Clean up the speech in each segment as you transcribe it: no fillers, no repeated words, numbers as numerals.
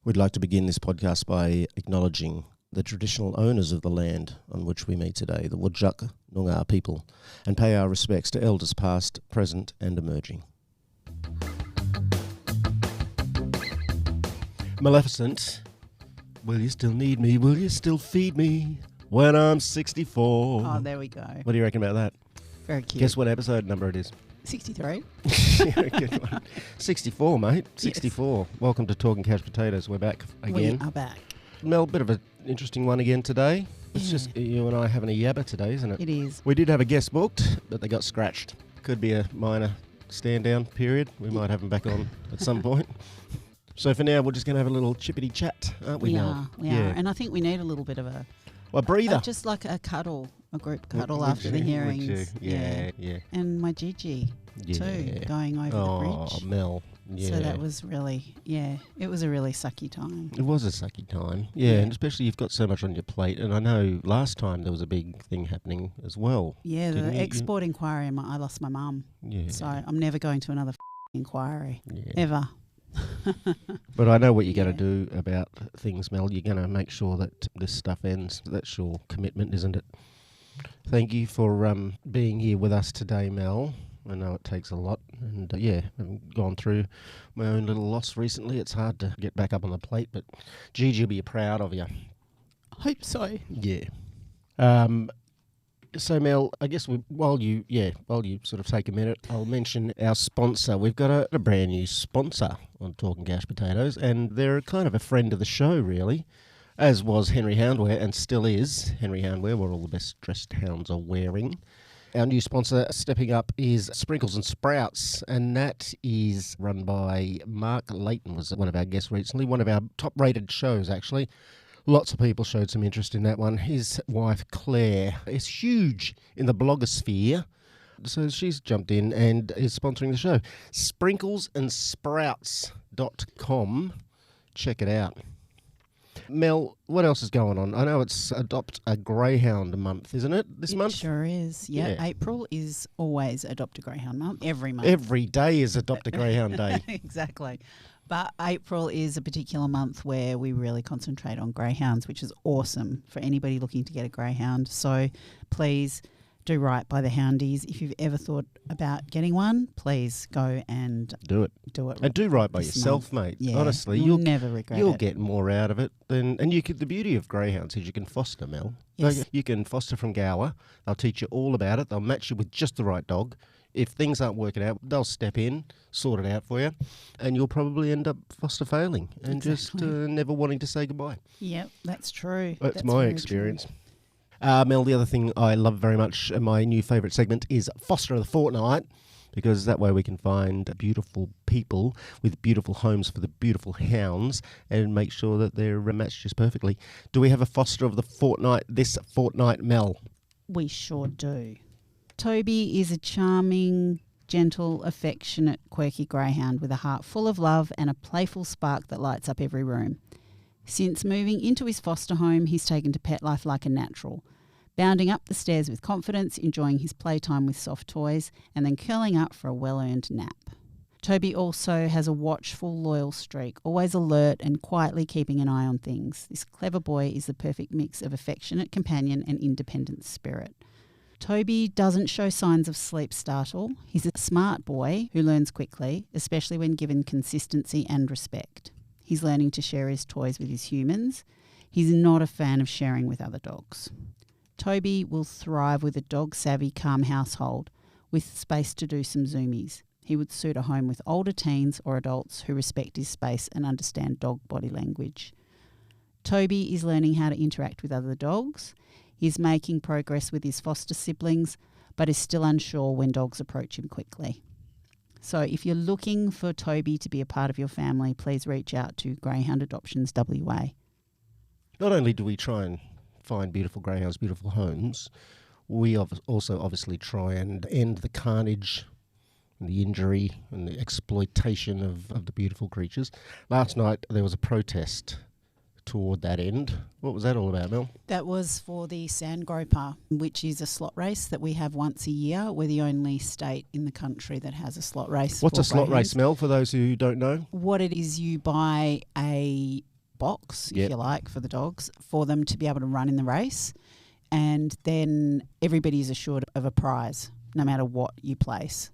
We'd like to begin this podcast by acknowledging the traditional owners of the land on which we meet today, the Whadjuk Noongar people, and pay our respects to elders past, present and emerging. Maleficent, will you still need me? Will you still feed me when I'm 64? Oh, there we go. What do you reckon about that? Very cute. Guess what episode number it is? 63. Good one. 64, mate. 64. Yes. Welcome to Talking Couch Potatoes. We're back again. We are back. Mel, bit of an interesting one again today. It's just you and I having a yabba today, isn't it? It is. We did have a guest booked, but they got scratched. Could be a minor stand-down period. We might have them back on at some point. So for now, we're just going to have a little chippity chat, aren't we, Mel? We are. And I think we need a little bit of a breather. just like a cuddle, a group cuddle after the hearings. Yeah. And my Gigi, too, going over the bridge. Oh, Mel. Yeah. So that was really, it was a really sucky time. It was a sucky time. Yeah, and especially you've got so much on your plate. And I know last time there was a big thing happening as well. Yeah, the export inquiry, I lost my mum. Yeah. So I'm never going to another inquiry, ever. But I know what you're going to do about things, Mel. You're going to make sure that this stuff ends. That's your commitment, isn't it? Thank you for being here with us today, Mel. I know it takes a lot, and I've gone through my own little loss recently. It's hard to get back up on the plate, but Gigi will be proud of you. I hope so. Yeah. So, Mel, I guess while you sort of take a minute, I'll mention our sponsor. We've got a brand new sponsor on Talking Couch Potatoes, and they're kind of a friend of the show, really, as was Henry Houndwear, and still is Henry Houndwear, where all the best dressed hounds are wearing. Our new sponsor stepping up is Sprinkles and Sprouts, and that is run by Mark Layton, was one of our guests recently, one of our top-rated shows, actually. Lots of people showed some interest in that one. His wife, Claire, is huge in the blogosphere, so she's jumped in and is sponsoring the show. SprinklesandSprouts.com. Check it out. Mel, what else is going on? I know it's Adopt a Greyhound month, isn't it, this month? It sure is. Yeah, April is always Adopt a Greyhound month, every month. Every day is Adopt a Greyhound Day. Exactly. But April is a particular month where we really concentrate on greyhounds, which is awesome for anybody looking to get a greyhound. So please do right by the houndies. If you've ever thought about getting one, please go and do it. And do right by yourself, mate. Yeah, honestly, you'll never regret it. You'll get more out of it than. And the beauty of greyhounds is you can foster, Mel. Yes. You can foster from Gower. They'll teach you all about it. They'll match you with just the right dog. If things aren't working out, they'll step in, sort it out for you, and you'll probably end up foster failing and just never wanting to say goodbye. Yep, that's true. That's my experience. Mel, the other thing I love very much, my new favourite segment is Foster of the Fortnight, because that way we can find beautiful people with beautiful homes for the beautiful hounds and make sure that they're matched just perfectly. Do we have a Foster of the Fortnight this fortnight, Mel? We sure do. Toby is a charming, gentle, affectionate, quirky greyhound with a heart full of love and a playful spark that lights up every room. Since moving into his foster home, he's taken to pet life like a natural, bounding up the stairs with confidence, enjoying his playtime with soft toys, and then curling up for a well-earned nap. Toby also has a watchful, loyal streak, always alert and quietly keeping an eye on things. This clever boy is the perfect mix of affectionate companion and independent spirit. Toby doesn't show signs of sleep startle. He's a smart boy who learns quickly, especially when given consistency and respect. He's learning to share his toys with his humans. He's not a fan of sharing with other dogs. Toby will thrive with a dog-savvy, calm household with space to do some zoomies. He would suit a home with older teens or adults who respect his space and understand dog body language. Toby is learning how to interact with other dogs. He's making progress with his foster siblings, but is still unsure when dogs approach him quickly. So if you're looking for Toby to be a part of your family, please reach out to Greyhound Adoptions WA. Not only do we try and find beautiful greyhounds, beautiful homes, we also obviously try and end the carnage and the injury and the exploitation of the beautiful creatures. Last night there was a protest toward that end. What was that all about, Mel? That was for the Sand Groper, which is a slot race that we have once a year. We're the only state in the country that has a slot race. What's a slot race, Mel, for those who don't know? What it is, you buy a box, Yep. if you like, for the dogs, for them to be able to run in the race. And then everybody's assured of a prize, no matter what you place.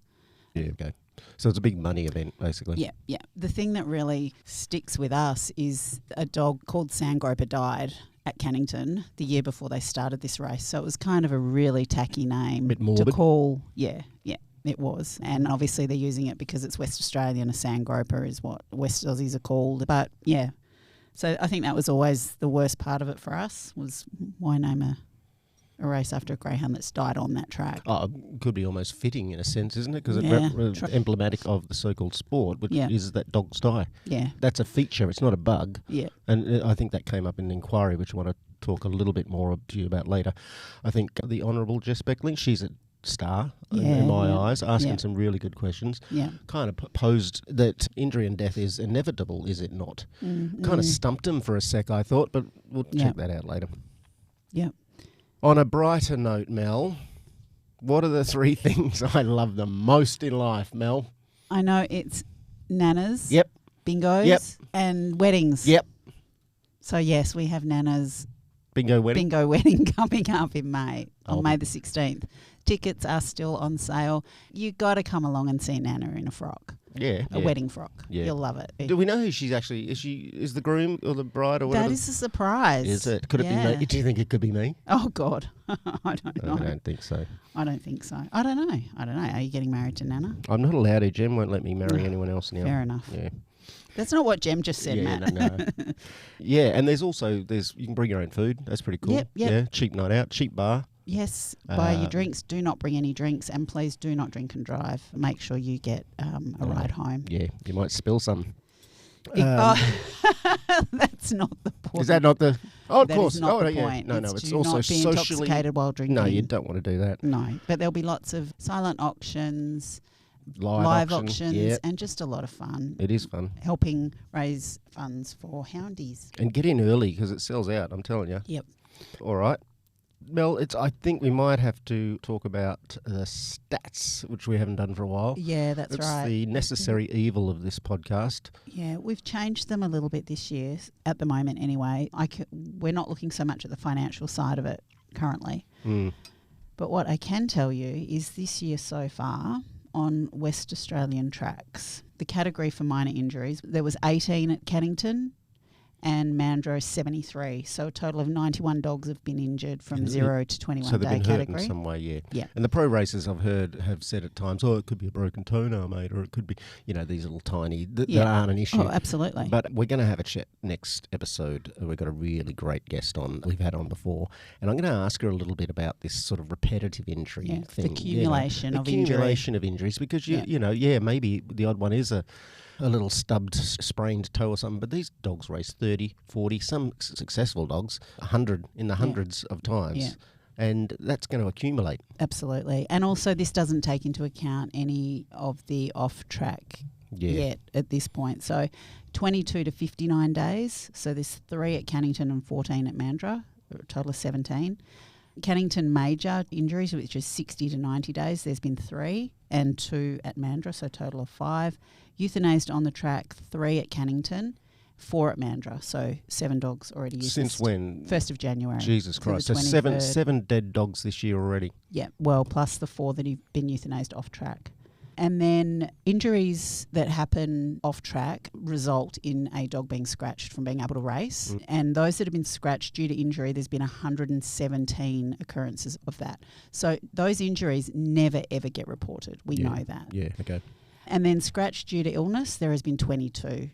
Yeah, okay. So it's a big money event, basically. Yeah, yeah. The thing that really sticks with us is a dog called Sandgroper died at Cannington the year before they started this race. So it was kind of a really tacky name Bit morbid. to call. Yeah, it was. And obviously they're using it because it's West Australian. A Sandgroper is what West Aussies are called. But yeah, so I think that was always the worst part of it for us, was why name a race after a greyhound that's died on that track. Oh, it could be almost fitting in a sense, isn't it? Because Yeah. it's emblematic of the so-called sport, which Yeah. is that dogs die. Yeah, That's a feature. It's not a bug. yeah. And I think that came up in an inquiry, which I want to talk a little bit more to you about later. I think the Honourable Jess Beckling, she's a star in my eyes, asking some really good questions. Yeah. Kind of posed that injury and death is inevitable, is it not? Mm-hmm. Kind of stumped him for a sec, I thought, but we'll Yeah. check that out later. Yeah. On a brighter note, Mel, what are the 3 things I love the most in life, Mel? I know it's nanas, Yep. bingos, Yep. and weddings. Yep. So yes, we have Nana's Bingo wedding. bingo wedding coming up in May, Oh. on May the 16th. Tickets are still on sale. You got to come along and see Nana in a frock, Yeah. a wedding frock. Yeah. You'll love it. Do we know who she's actually? Is the groom or the bride or whatever? That is a surprise. Is it? Could it Yeah. be me? Do you think it could be me? Oh God, I don't know. I don't think so. I don't think so. I don't know. Are you getting married to Nana? I'm not allowed to. Jem won't let me marry anyone else now. Fair enough. Yeah. That's not what Jem just said, Yeah, Matt. no. Yeah, and there's you can bring your own food. That's pretty cool. Yep. Yeah, cheap night out, cheap bar. Yes, buy your drinks. Do not bring any drinks, and please do not drink and drive. Make sure you get a ride home. Yeah, you might spill some. That's not the point. Is that not the? Oh, of That course. is not the yeah. point. No, it's do also not be socially intoxicated while drinking. No, you don't want to do that. No, but there'll be lots of silent auctions, Live auctions, Yeah, and just a lot of fun. it is fun. Helping raise funds for Houndies. And get in early because it sells out. I'm telling you. Yep. All right. Mel, I think we might have to talk about the stats, which we haven't done for a while. Yeah, that's It's right. the necessary evil of this podcast. Yeah, we've changed them a little bit this year, at the moment anyway. We're not looking so much at the financial side of it currently. Mm. But what I can tell you is this year so far on West Australian tracks, the category for minor injuries, there was 18 at Cannington and Mandurah 73. So a total of 91 dogs have been injured from 0 to 21 So they've day been hurt category. in some way, yeah. Yeah. And the pro racers I've heard have said at times, it could be a broken toenail, mate, or it could be, these little tiny, that aren't an issue. Oh, absolutely. But we're going to have a chat next episode. We've got a really great guest on. We've had on before. And I'm going to ask her a little bit about this sort of repetitive injury thing. The accumulation of injury. Accumulation of injuries. Because, maybe the odd one is a little stubbed, sprained toe or something. But these dogs race 30, 40, some successful dogs, 100 in the hundreds of times. Yeah. And that's going to accumulate. Absolutely. And also this doesn't take into account any of the off-track yet at this point. So 22 to 59 days. So there's 3 at Cannington and 14 at Mandurah, a total of 17. Cannington major injuries, which is 60 to 90 days, there's been 3 and 2 at Mandurah, so a total of 5. Euthanized on the track, 3 at Cannington, 4 at Mandurah, so 7 dogs already euthanized. Since when? 1st of January. Jesus to Christ. the So 23rd. seven dead dogs this year already. Yeah, well, plus the 4 that have been euthanized off track. And then injuries that happen off track result in a dog being scratched from being able to race. And those that have been scratched due to injury, there's been 117 occurrences of that. So those injuries never, ever get reported. We know that. Yeah, okay. And then scratched due to illness, there has been 22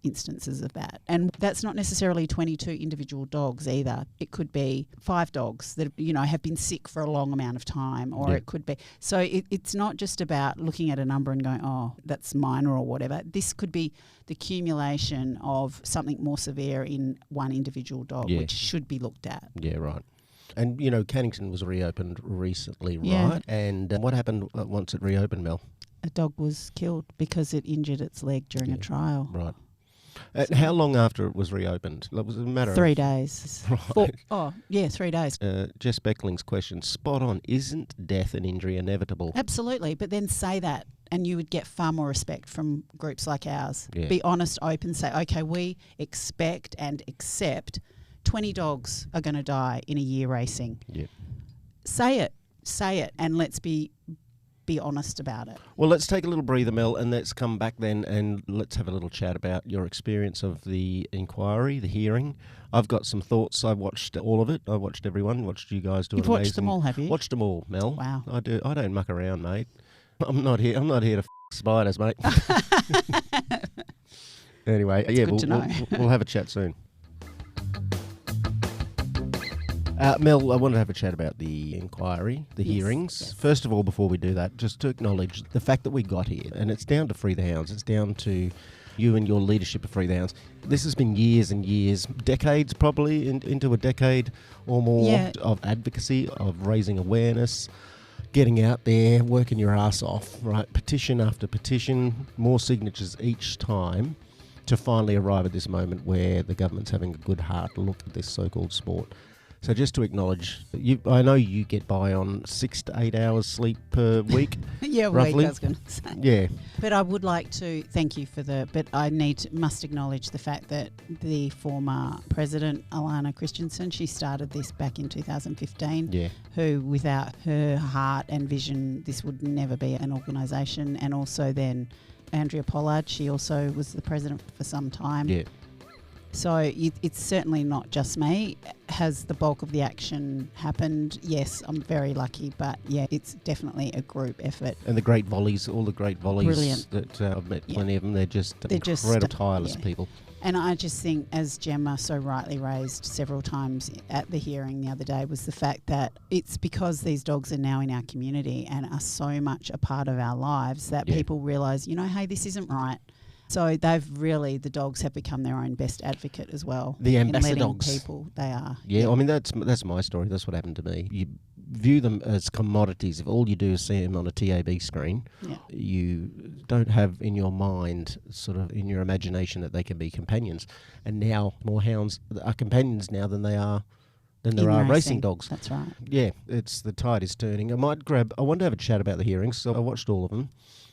instances of that. And that's not necessarily 22 individual dogs either. It could be 5 dogs that, have been sick for a long amount of time, or it could be. So it's not just about looking at a number and going, oh, that's minor or whatever. This could be the accumulation of something more severe in one individual dog, which should be looked at. Yeah, right. And, Cannington was reopened recently, right? Yeah. And what happened once it reopened, Mel? A dog was killed because it injured its leg during a trial. Right. How long after it was reopened? It was a matter 3 of... days. Right. 3 days. Jess Beckling's question, spot on. Isn't death and injury inevitable? Absolutely. But then say that and you would get far more respect from groups like ours. Yeah. Be honest, open, say, okay, we expect and accept 20 dogs are going to die in a year racing. Yeah. Say it, and let's be honest about it. Well, let's take a little breather, Mel, and let's come back then and let's have a little chat about your experience of the inquiry, the hearing. I've got some thoughts. I watched all of it. I watched everyone. Watched you guys do it. You've watched them all, have you? Watched them all, Mel. Wow. I do. I don't muck around, mate. I'm not here to spiders, mate. Anyway, That's good to know. We'll have a chat soon. Mel, I wanted to have a chat about the inquiry, the hearings. Yes. First of all, before we do that, just to acknowledge the fact that we got here, and it's down to Free the Hounds. It's down to you and your leadership of Free the Hounds. This has been years and years, decades probably, into a decade or more of advocacy, of raising awareness, getting out there, working your ass off, right? Petition after petition, more signatures each time to finally arrive at this moment where the government's having a good hard look at this so-called sport. So just to acknowledge, I know you get by on 6 to 8 hours sleep per week. Yeah, roughly. I was going to say. Yeah. But I would like to thank you for but I must acknowledge the fact that the former president, Alana Christensen, she started this back in 2015. Yeah. Who, without her heart and vision, this would never be an organisation. And also then Andrea Pollard, she also was the president for some time. Yeah. So it's certainly not just me. Has the bulk of the action happened? Yes, I'm very lucky, but yeah, it's definitely a group effort. And the great volleys, all the great volleys. Brilliant. That I've met plenty of them. They're just tireless people. And I just think, as Gemma so rightly raised several times at the hearing the other day, was the fact that it's because these dogs are now in our community and are so much a part of our lives that people realise, hey, this isn't right. So the dogs have become their own best advocate as well. The ambassador dogs. People, they are. Yeah, I mean, that's my story. That's what happened to me. You view them as commodities. If all you do is see them on a TAB screen, you don't have in your mind, sort of in your imagination, that they can be companions. And now more hounds are companions now than there are racing dogs. That's right. Yeah, the tide is turning. I want to have a chat about the hearings, so I watched all of them.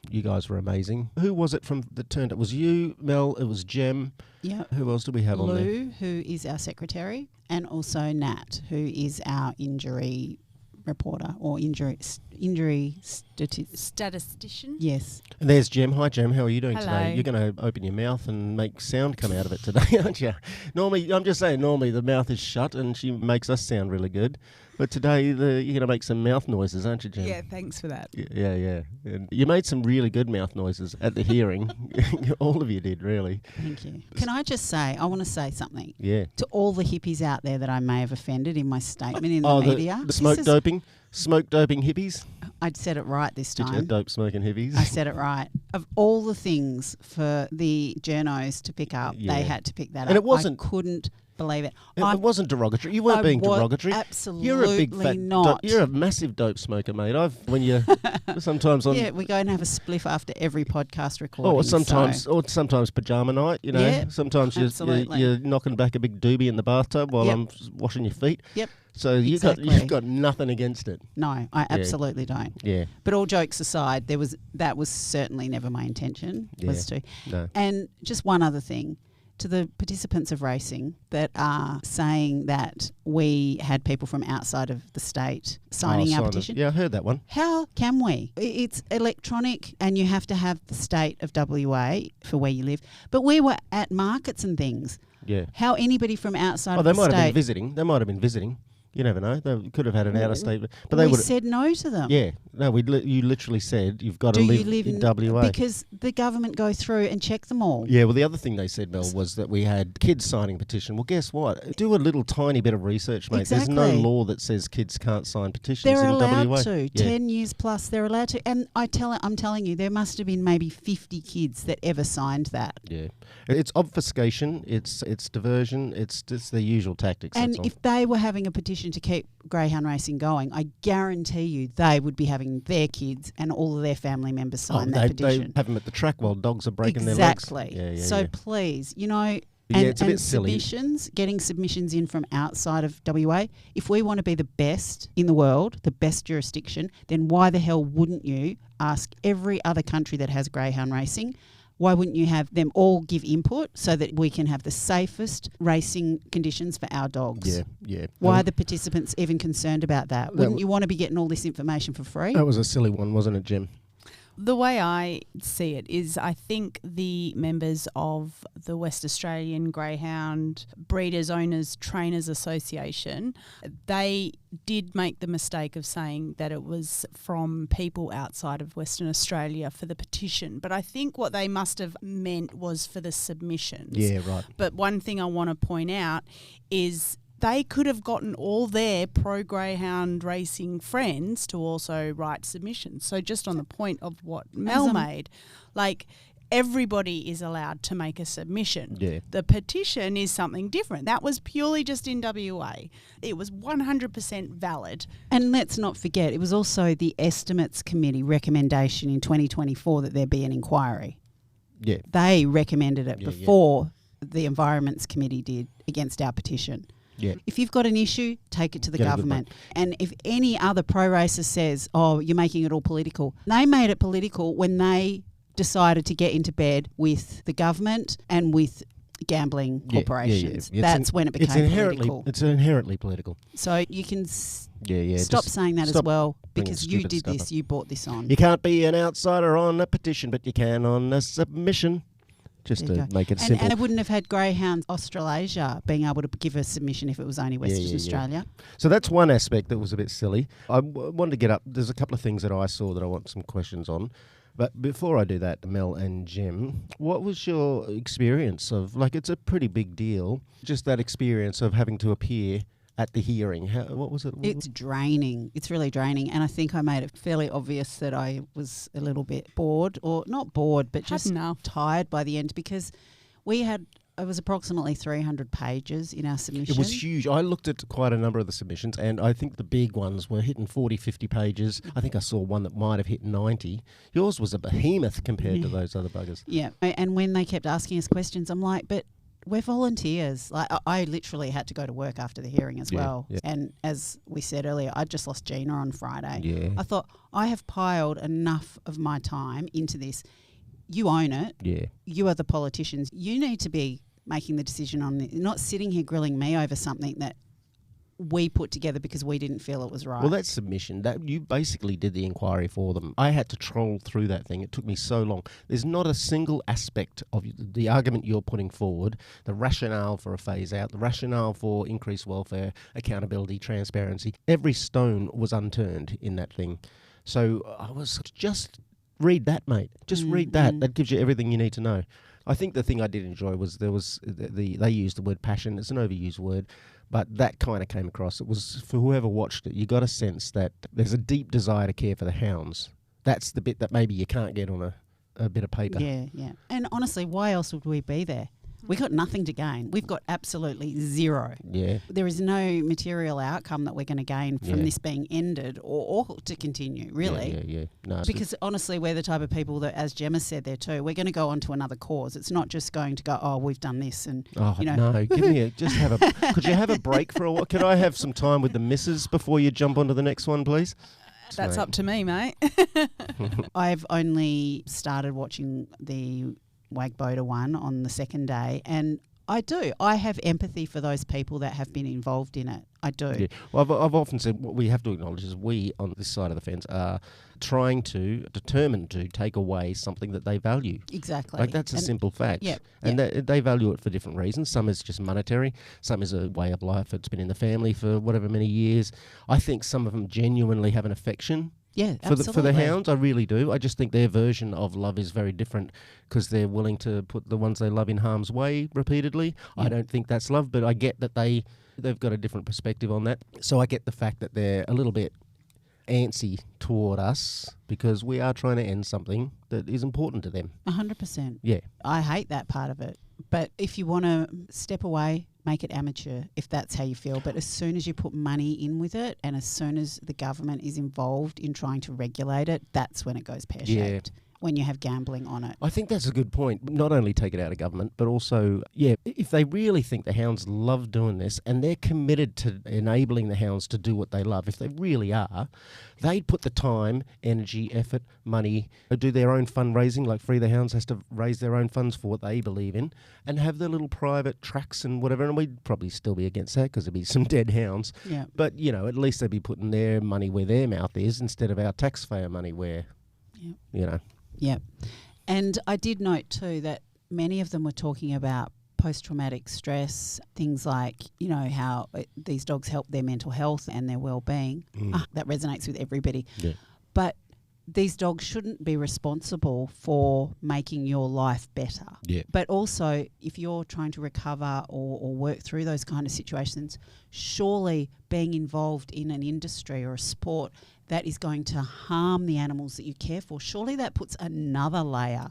You guys were amazing. Who was it that turned up? It was you, Mel, it was Jem. Yeah. Who else did we have on there? Lou, who is our secretary, and also Nat, who is our injury reporter or injury statistician. Yes. And there's Jem. Hi, Jem. How are you doing Hello. today? You're going to open your mouth and make sound come out of it today, aren't you? Normally the mouth is shut and she makes us sound really good. But today you're going to make some mouth noises, aren't you, Jem? Yeah, thanks for that. Yeah. And you made some really good mouth noises at the hearing. All of you did, really. Thank you. Can I just say, I want to say something. Yeah. To all the hippies out there that I may have offended in my statement in the media. The smoke doping hippies? I'd said it right this time. Did you? Dope smoking hippies? I said it right. Of all the things for the journos to pick up, they had to pick that up. And it wasn't. I couldn't believe it. It wasn't derogatory. You weren't being derogatory. Absolutely you're a big fat not. You're a massive dope smoker, mate. Sometimes yeah, we go and have a spliff after every podcast recording. Or sometimes pajama night. Yeah, sometimes you're knocking back a big doobie in the bathtub while I'm washing your feet. Yep. So you've got nothing against it. No, I absolutely don't. Yeah. But all jokes aside, that was certainly never my intention. Was to. No. And just one other thing. To the participants of racing that are saying that we had people from outside of the state signing our petition. Yeah, I heard that one. How can we? It's electronic and you have to have the state of WA for where you live. But we were at markets and things. Yeah. How anybody from outside of the state... They might have been visiting. You never know. They could have had an out-of-state... But they said no to them. Yeah. No, you literally said you've got to live in WA. Because the government go through and check them all. Yeah, well, the other thing they said, Mel, was that we had kids signing petition. Well, guess what? Do a little tiny bit of research, mate. Exactly. There's no law that says kids can't sign petitions they're in WA. They're allowed to. 10 years plus, they're allowed to. And I'm telling you, there must have been maybe 50 kids that ever signed that. Yeah. It's obfuscation. It's diversion. It's just the usual tactics. And if they were having a petition to keep greyhound racing going, I guarantee you they would be having their kids and all of their family members sign that petition. They have them at the track while dogs are breaking their legs. Exactly. So please, But yeah, it's a bit silly. Getting submissions in from outside of WA, if we want to be the best in the world, the best jurisdiction, then why the hell wouldn't you ask every other country that has greyhound racing? Why wouldn't you have them all give input so that we can have the safest racing conditions for our dogs? Yeah. Why are the participants even concerned about that? Wouldn't you want to be getting all this information for free? That was a silly one, wasn't it, Jim? The way I see it is I think the members of the West Australian Greyhound Breeders, Owners, Trainers Association, they did make the mistake of saying that it was from people outside of Western Australia for the petition. But I think what they must have meant was for the submissions. Yeah, right. But one thing I want to point out is they could have gotten all their pro-greyhound racing friends to also write submissions. So just on the point of what Mel made, like everybody is allowed to make a submission. Yeah. The petition is something different. That was purely just in WA. It was 100% valid. And let's not forget, it was also the Estimates Committee recommendation in 2024 that there be an inquiry. Yeah. They recommended it before the Environments Committee did against our petition. Yeah. If you've got an issue, take it to the government. And if any other pro racer says, oh, you're making it all political, they made it political when they decided to get into bed with the government and with gambling corporations. That's when it became political. It's inherently political. So you can stop saying that as well, because you did this, you brought this on. You can't be an outsider on a petition, but you can on a submission. Just to make it simple. And it wouldn't have had Greyhounds Australasia being able to give a submission if it was only Western Australia. So that's one aspect that was a bit silly. I wanted to get up. There's a couple of things that I saw that I want some questions on. But before I do that, Mel and Jim, what was your experience of, like, it's a pretty big deal, just that experience of having to appear at the hearing? What was it? It's draining. It's really draining. And I think I made it fairly obvious that I was a little bit bored, or not bored, but just tired by the end, because it was approximately 300 pages in our submission. It was huge. I looked at quite a number of the submissions, and I think the big ones were hitting 40, 50 pages. I think I saw one that might have hit 90. Yours was a behemoth compared to those other buggers. Yeah. And when they kept asking us questions, I'm like, but we're volunteers. Like, I literally had to go to work after the hearing as well. Yeah. And as we said earlier, I just lost Gina on Friday. Yeah. I thought, I have piled enough of my time into this. You own it. Yeah. You are the politicians. You need to be making the decision on it, not sitting here grilling me over something that we put together because we didn't feel it was right. Well, that submission, that you basically did the inquiry for them. I had to troll through that thing. It took me so long. There's not a single aspect of the argument you're putting forward, the rationale for a phase out, the rationale for increased welfare, accountability, transparency. Every stone was unturned in that thing. So I was just read that, mate. Just read that. That gives you everything you need to know. I think the thing I did enjoy was they used the word passion. It's an overused word, but that kind of came across. It was, for whoever watched it, you got a sense that there's a deep desire to care for the hounds. That's the bit that maybe you can't get on a bit of paper. Yeah. And honestly, why else would we be there? We got nothing to gain. We've got absolutely zero. Yeah. There is no material outcome that we're going to gain from this being ended or to continue, really. Yeah. No, because honestly, we're the type of people that, as Gemma said there too, we're going to go on to another cause. It's not just going to go, oh, we've done this and, no, give me could you have a break for a while? Could I have some time with the missus before you jump onto the next one, please? That's up to me, mate. I've only started watching the Wagboda one on the second day, and I have empathy for those people that have been involved in it. I do. Yeah. Well, I've often said what we have to acknowledge is we on this side of the fence are determined to take away something that they value. Exactly. Like, that's a simple fact. Yeah. And they value it for different reasons. Some is just monetary. Some is a way of life. It's been in the family for whatever many years. I think some of them genuinely have an affection. Yeah, for the hounds, I really do. I just think their version of love is very different because they're willing to put the ones they love in harm's way repeatedly. Yeah. I don't think that's love, but I get that they've got a different perspective on that. So I get the fact that they're a little bit antsy toward us because we are trying to end something that is important to them. 100%. Yeah. I hate that part of it. But if you want to step away, make it amateur if that's how you feel. But as soon as you put money in with it and as soon as the government is involved in trying to regulate it, that's when it goes pear-shaped. when you have gambling on it. I think that's a good point. Not only take it out of government, but also, if they really think the hounds love doing this and they're committed to enabling the hounds to do what they love, if they really are, they'd put the time, energy, effort, money, do their own fundraising, like Free the Hounds has to raise their own funds for what they believe in, and have their little private tracks and whatever. And we'd probably still be against that because there'd be some dead hounds. Yeah. But, at least they'd be putting their money where their mouth is instead of our taxpayer money where, Yep. And I did note too that many of them were talking about post-traumatic stress, things like, how these dogs help their mental health and their well-being. That resonates with everybody. Yeah. But these dogs shouldn't be responsible for making your life better. Yeah. But also, if you're trying to recover or work through those kind of situations, surely being involved in an industry or a sport that is going to harm the animals that you care for, surely that puts another layer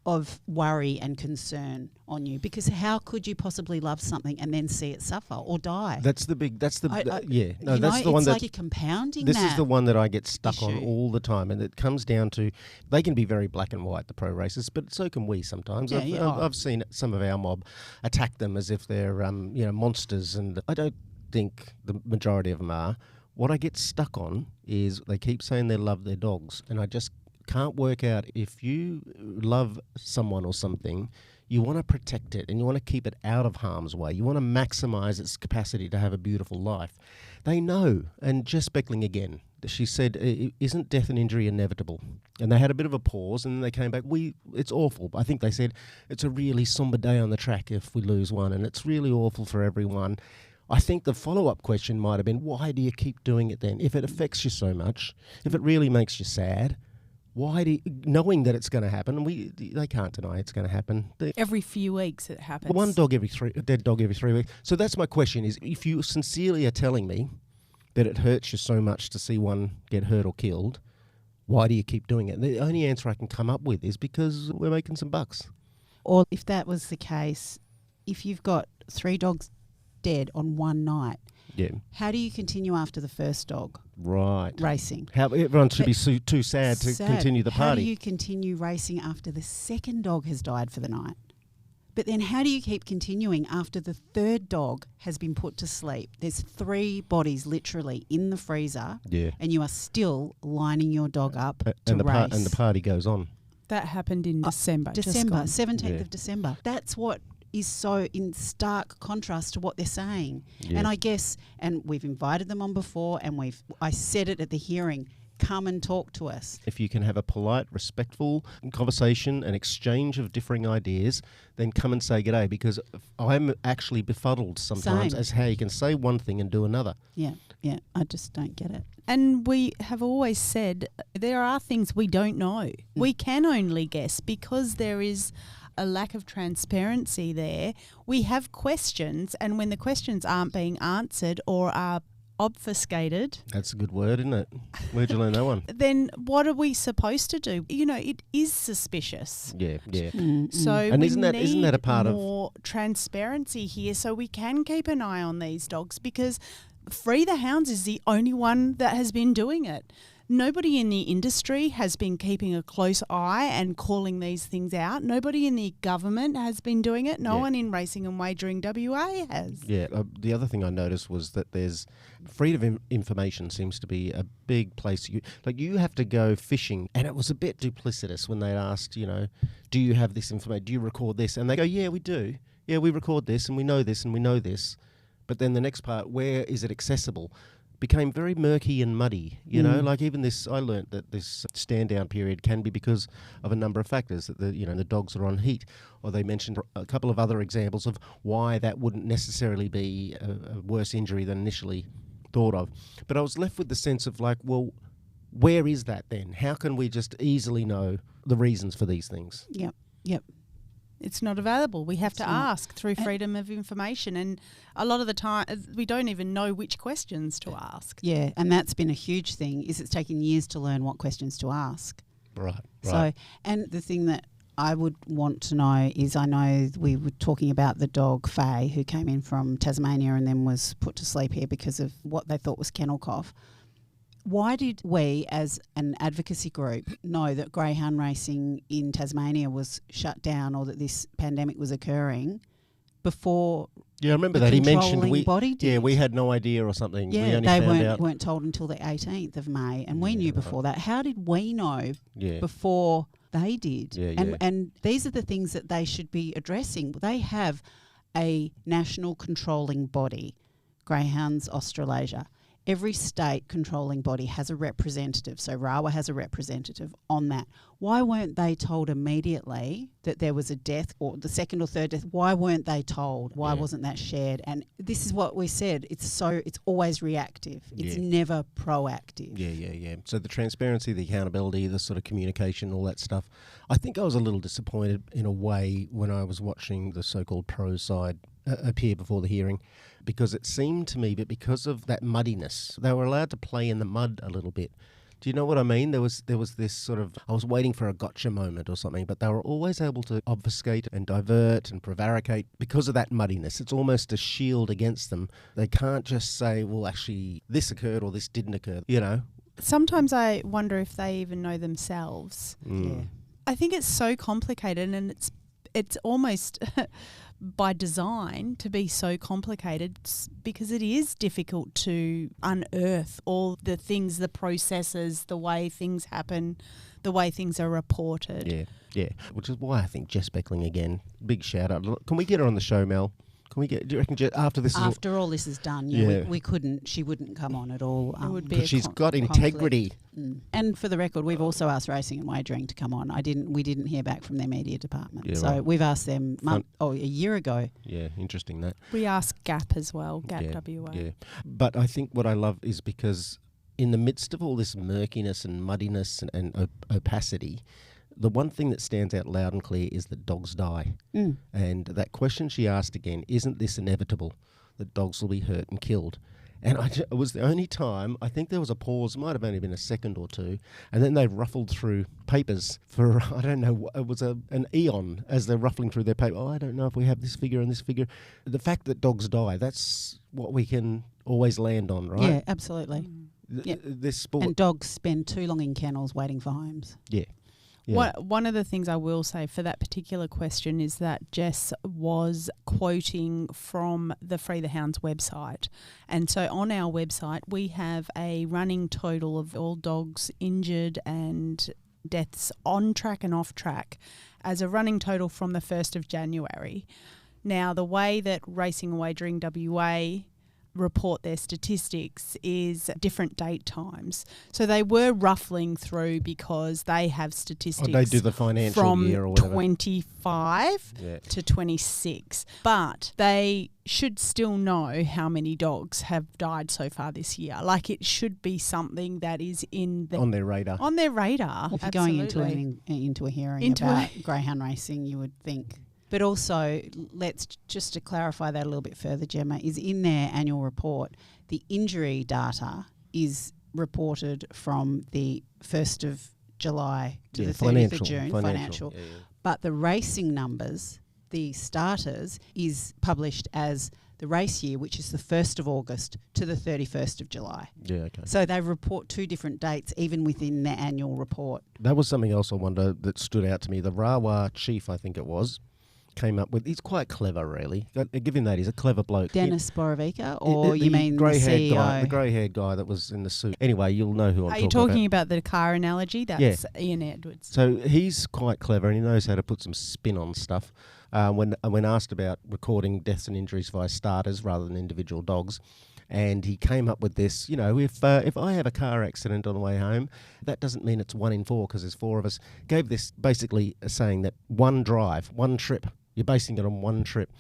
of worry and concern on you, because how could you possibly love something and then see it suffer or die? That's the one it's that like you're compounding this that is the one that I get stuck on issue. all the time, and it comes down to they can be very black and white, the pro racers, but so can we sometimes. I've seen some of our mob attack them as if they're monsters, and I don't think the majority of them are. What I get stuck on is they keep saying they love their dogs, and I just can't work out, if you love someone or something, you want to protect it and you want to keep it out of harm's way. You want to maximise its capacity to have a beautiful life. They know. And Jess Beckling again, she said, isn't death and injury inevitable? And they had a bit of a pause and then they came back, it's awful. I think they said, it's a really somber day on the track if we lose one, and it's really awful for everyone. I think the follow-up question might have been, why do you keep doing it then? If it affects you so much, if it really makes you sad, why do you, knowing that it's going to happen, they can't deny it's going to happen. Every few weeks it happens. A dead dog every 3 weeks. So that's my question is, if you sincerely are telling me that it hurts you so much to see one get hurt or killed, why do you keep doing it? And the only answer I can come up with is because we're making some bucks. Or if that was the case, if you've got 3 dogs dead on one night, how do you continue after the first dog? Right. Racing. How everyone should be too sad to continue the party. How do you continue racing after the second dog has died for the night? But then how do you keep continuing after the third dog has been put to sleep? There's 3 bodies literally in the freezer, and you are still lining your dog up to race. And the party goes on. That happened in December. 17th of December. That's what is so in stark contrast to what they're saying. And I guess, and we've invited them on before, and I said it at the hearing, come and talk to us. If you can have a polite, respectful conversation, an exchange of differing ideas, then come and say g'day, because I'm actually befuddled sometimes as how you can say one thing and do another. Yeah, I just don't get it. And we have always said there are things we don't know. We can only guess because there is a lack of transparency there. We have questions, and when the questions aren't being answered or are obfuscated. That's a good word, isn't it? Where'd you learn that one? Then what are we supposed to do? It is suspicious. Yeah. So and isn't that a part of more transparency here, so we can keep an eye on these dogs, because Free the Hounds is the only one that has been doing it. Nobody in the industry has been keeping a close eye and calling these things out. Nobody in the government has been doing it. No one in Racing and Wagering WA has. Yeah, the other thing I noticed was that there's freedom of information seems to be a big place. You have to go fishing, and it was a bit duplicitous when they asked, do you have this information? Do you record this? And they go, yeah, we do. Yeah, we record this, and we know this, and we know this. But then the next part, where is it accessible? Became very murky and muddy, like even this, I learnt that this stand down period can be because of a number of factors, that the dogs are on heat, or they mentioned a couple of other examples of why that wouldn't necessarily be a worse injury than initially thought of. But I was left with the sense of well, where is that then? How can we just easily know the reasons for these things? Yep. It's not available. We have to ask through freedom of information, and a lot of the time we don't even know which questions to ask. Yeah, and that's been a huge thing, is it's taken years to learn what questions to ask. Right. So, and the thing that I would want to know is, I know we were talking about the dog Faye, who came in from Tasmania and then was put to sleep here because of what they thought was kennel cough. Why did we, as an advocacy group, know that greyhound racing in Tasmania was shut down or that this pandemic was occurring before? Yeah, I remember the that he controlling mentioned body did? Yeah, we had no idea or something. We Yeah, only they found out. weren't told until the 18th of May, and we Yeah, knew right. before that. How did we know Yeah, before they did? Yeah, and yeah. and these are the things that they should be addressing. They have a national controlling body, Greyhounds Australasia. Every state controlling body has a representative. So RAWA has a representative on that. Why weren't they told immediately that there was a death or the second or third death? Why weren't they told? Why Yeah. wasn't that shared? And this is what we said. It's always reactive. It's Yeah. never proactive. Yeah. So the transparency, the accountability, the sort of communication, all that stuff. I think I was a little disappointed in a way when I was watching the so-called pro side appear before the hearing, because it seemed to me that because of that muddiness, they were allowed to play in the mud a little bit. Do you know what I mean? There was this sort of, I was waiting for a gotcha moment or something, but they were always able to obfuscate and divert and prevaricate because of that muddiness. It's almost a shield against them. They can't just say, well, actually, this occurred or this didn't occur, you know? Sometimes I wonder if they even know themselves. Yeah. I think it's so complicated, and it's almost by design to be so complicated because it is difficult to unearth all the things, the processes, the way things happen, the way things are reported. Yeah. Which is why I think Jess Beckling again, big shout out. Can we get her on the show, Mel? Do you reckon Jess, after this After all this is done, we couldn't. She wouldn't come on at all. It would be because she's got integrity. And for the record, we've also asked Racing and Wagering to come on. We didn't hear back from their media department, Yeah, so right. we've asked them a year ago. Yeah, interesting that. We asked GAP as well, GAP Yeah, WA. Yeah. But I think what I love is because in the midst of all this murkiness and muddiness and opacity, the one thing that stands out loud and clear is that dogs die. And that question she asked again, isn't this inevitable, that dogs will be hurt and killed? And it was the only time, I think there was a pause, might have only been a second or two, and then they ruffled through papers for, I don't know, it was an eon as they're ruffling through their paper. Oh, I don't know if we have this figure and this figure. The fact that dogs die, that's what we can always land on, right? Yeah, absolutely. This sport. And dogs spend too long in kennels waiting for homes. Yeah. One of the things I will say for that particular question is that Jess was quoting from the Free the Hounds website. And so on our website, we have a running total of all dogs injured and deaths on track and off track as a running total from the 1st of January. Now, the way that Racing and Wagering WA report their statistics is different date times. So they were ruffling through because they have statistics They do the financial from year or whatever. 25 to 26. But they should still know how many dogs have died so far this year. Like, it should be something that is on their radar. On their radar. If you're going into a hearing about greyhound racing, you would think. But also, let's just to clarify that a little bit further, Gemma, is in their annual report, the injury data is reported from the 1st of July to the 30th of June, financial. Yeah. But the racing numbers, the starters, is published as the race year, which is the 1st of August to the 31st of July. Yeah, okay. So they report two different dates even within their annual report. That was something else I wonder that stood out to me. The RAWA chief, I think it was, came up with, he's quite clever, really. Give him that, he's a clever bloke. Dennis Borovica, or you mean the CEO? Guy, the grey-haired guy that was in the suit. Anyway, you'll know who I'm talking about. Are you talking about the car analogy? That's Ian Edwards. So he's quite clever and he knows how to put some spin on stuff. When asked about recording deaths and injuries via starters rather than individual dogs, and he came up with this, if I have a car accident on the way home, that doesn't mean it's 1 in 4 because there's 4 of us. Gave this basically saying that one drive, one trip, you're basing it on one trip.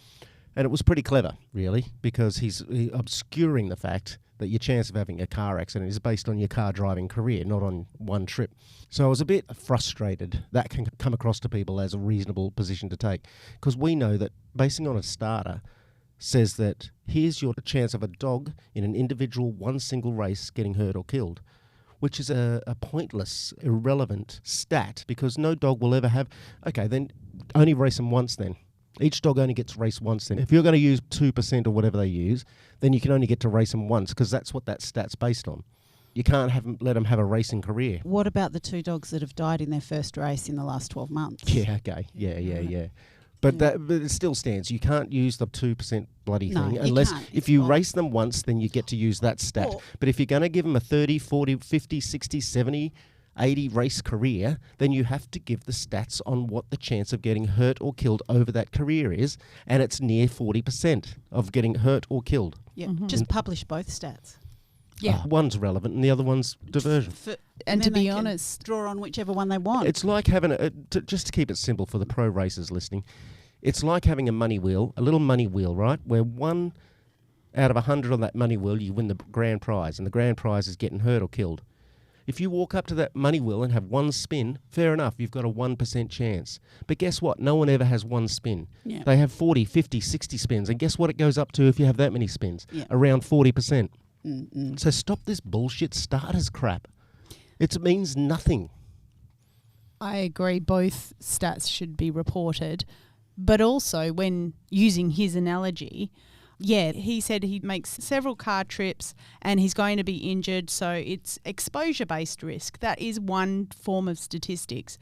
And it was pretty clever, really, because he's obscuring the fact that your chance of having a car accident is based on your car driving career, not on one trip. So I was a bit frustrated. That can come across to people as a reasonable position to take, because we know that basing on a starter says that here's your chance of a dog in an individual one single race getting hurt or killed, which is a pointless, irrelevant stat, because no dog will ever have... Okay, then only race them once then. Each dog only gets raced once then. If you're going to use 2% or whatever they use, then you can only get to race them once, because that's what that stat's based on. You can't let them have a racing career. What about the 2 dogs that have died in their first race in the last 12 months? Yeah, okay. Yeah. But but it still stands. You can't use the 2% bloody No, thing you unless can't. if It's you wrong. race them once, then you get to use that stat. Or- But if you're going to give them a 30, 40, 50, 60, 70, 80 race career, then you have to give the stats on what the chance of getting hurt or killed over that career is, and it's near 40% of getting hurt or killed. Yeah, just publish both stats. Yeah. One's relevant and the other one's diversion. And to then they be can honest, draw on whichever one they want. It's like having just to keep it simple for the pro racers listening, it's like having a money wheel, a little money wheel, right? Where 1 out of 100 on that money wheel, you win the grand prize, and the grand prize is getting hurt or killed. If you walk up to that money wheel and have 1 spin, fair enough, you've got a 1% chance. But guess what? No one ever has 1 spin. Yeah. They have 40, 50, 60 spins. And guess what it goes up to if you have that many spins? Yeah. Around 40%. Mm-mm. So stop this bullshit starters crap. It means nothing. I agree both stats should be reported. But also, when using his analogy, yeah, he said he makes several car trips and he's going to be injured. So it's exposure-based risk. That is one form of statistics.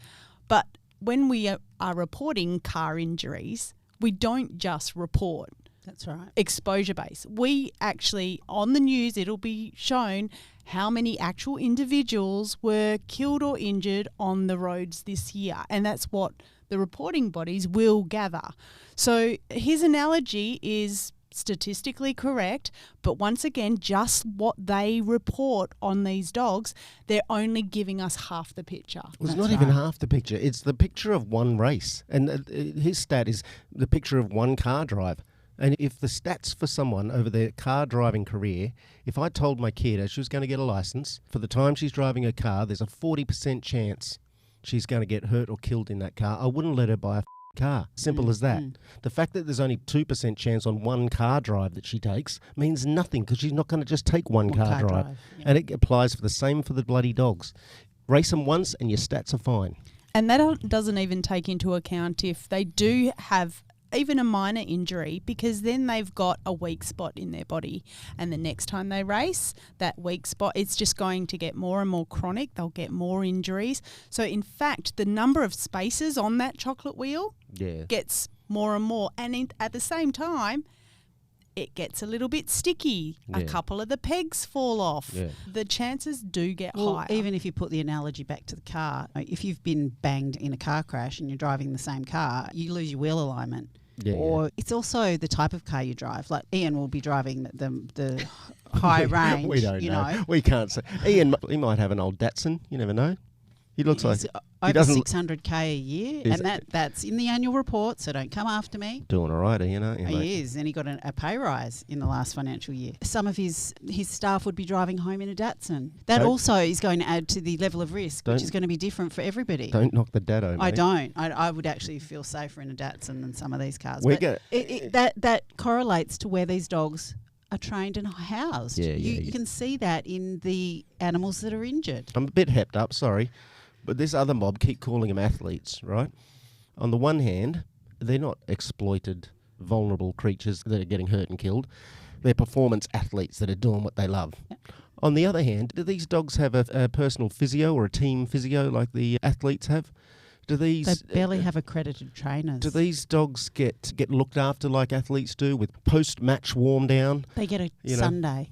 But when we are reporting car injuries, we don't just report That's right. exposure-based. We actually, on the news, it'll be shown how many actual individuals were killed or injured on the roads this year. And that's what the reporting bodies will gather. So his analogy is statistically correct, but once again, just what they report on these dogs, they're only giving us half the picture. Well, it's That's not even right. half the picture. It's the picture of one race. And his stat is the picture of one car drive. And if the stats for someone over their car driving career, if I told my kid as she was going to get a license, for the time she's driving her car, there's a 40% chance she's going to get hurt or killed in that car, I wouldn't let her buy a car. Simple as that. The fact that there's only 2% chance on one car drive that she takes means nothing because she's not going to just take one car drive. Yeah. And it applies for the same for the bloody dogs. Race them once and your stats are fine. And that doesn't even take into account if they do have even a minor injury, because then they've got a weak spot in their body. And the next time they race, that weak spot, it's just going to get more and more chronic. They'll get more injuries. So in fact, the number of spaces on that chocolate wheel gets more and more. And at the same time, it gets a little bit sticky. Yeah. A couple of the pegs fall off. Yeah. The chances do get Well, higher. even if you put the analogy back to the car, if you've been banged in a car crash and you're driving the same car, you lose your wheel alignment. Yeah, Or it's also the type of car you drive. Like Ian will be driving the high range. We don't you know. We can't say. Ian, he might have an old Datsun. You never know. He looks like He's he over doesn't 600k a year, Is- and that's in the annual report. So don't come after me. doing all right, Ian, aren't you, mate? He is, and he got a pay rise in the last financial year. Some of his staff would be driving home in a Datsun. That Don't- also is going to add to the level of risk, which Don't- is going to be different for everybody. Don't knock the dado, mate. I don't. I would actually feel safer in a Datsun than some of these cars. We But get- that correlates to where these dogs are trained and housed. Yeah, You can see that in the animals that are injured. I'm a bit hepped up, sorry. But this other mob keep calling them athletes, right? On the one hand, they're not exploited, vulnerable creatures that are getting hurt and killed. They're performance athletes that are doing what they love. On the other hand, do these dogs have a personal physio or a team physio like the athletes have? Do these They barely have accredited trainers. do these dogs get looked after like athletes do with post-match warm down? They get a You know, Sunday,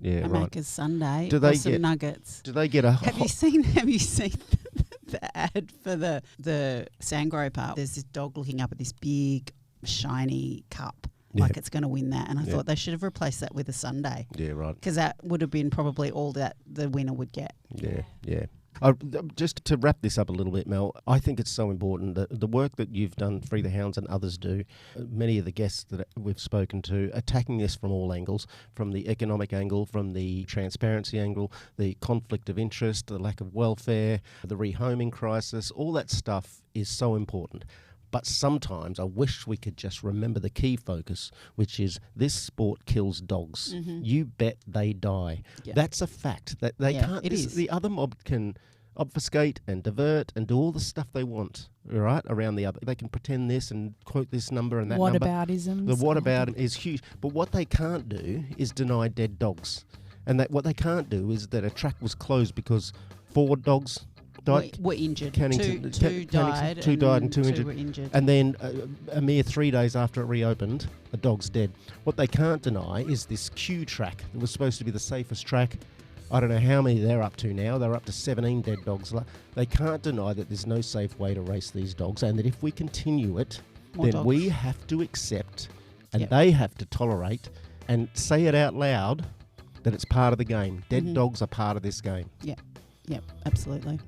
Yeah, a right. Macca's Sunday, Do or they some get- nuggets. Do they get a Have you seen the ad for the Sangro Park? There's this dog looking up at this big, shiny cup, like it's going to win that. And I thought they should have replaced that with a Sunday, Yeah, right. because that would have been probably all that the winner would get. Yeah. Just to wrap this up a little bit, Mel, I think it's so important that the work that you've done, Free the Hounds and others do, many of the guests that we've spoken to, attacking this from all angles, from the economic angle, from the transparency angle, the conflict of interest, the lack of welfare, the rehoming crisis, all that stuff is so important. But sometimes I wish we could just remember the key focus, which is this sport kills dogs. You bet they die. Yeah. That's a fact. That they Yeah, can't. it is. The other mob can obfuscate and divert and do all the stuff they want, all right, around the other. They can pretend this and quote this number and that number. Whataboutisms. The whatabout is huge. But what they can't do is deny dead dogs. And that what they can't do is that a track was closed because 4 dogs died. Were injured. Cannington- Two died. two died and 2 injured. were injured. And then a mere 3 days after it reopened, a dog's dead. What they can't deny is this Q track that was supposed to be the safest track. I don't know how many they're up to now. They're up to 17 dead dogs. They can't deny that there's no safe way to race these dogs, and that if we continue it, More then dogs. we have to accept, and Yep. they have to tolerate, and say it out loud, that it's part of the game. Dead dogs are part of this game. Yep, absolutely.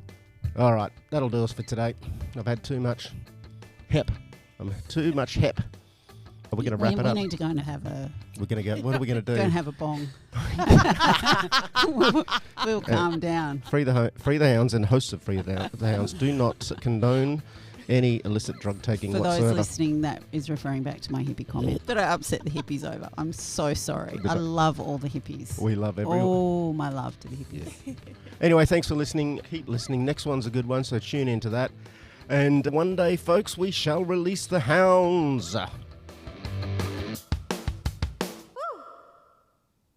All right, that'll do us for today. I've had too much hep. Too much hep. Are we going to wrap it up? We need to go and have a We're going to go. What are we going to do? go and have a bong. we'll calm down. Free the Hounds and hosts of Free the Hounds do not condone any illicit drug taking For whatsoever. those listening, that is referring back to my hippie comment that I upset the hippies over. I'm so sorry. I love all the hippies. We love everyone. All my love to the hippies. Anyway, thanks for listening. Keep listening. Next one's a good one, so tune into that. And one day, folks, we shall release the Hounds.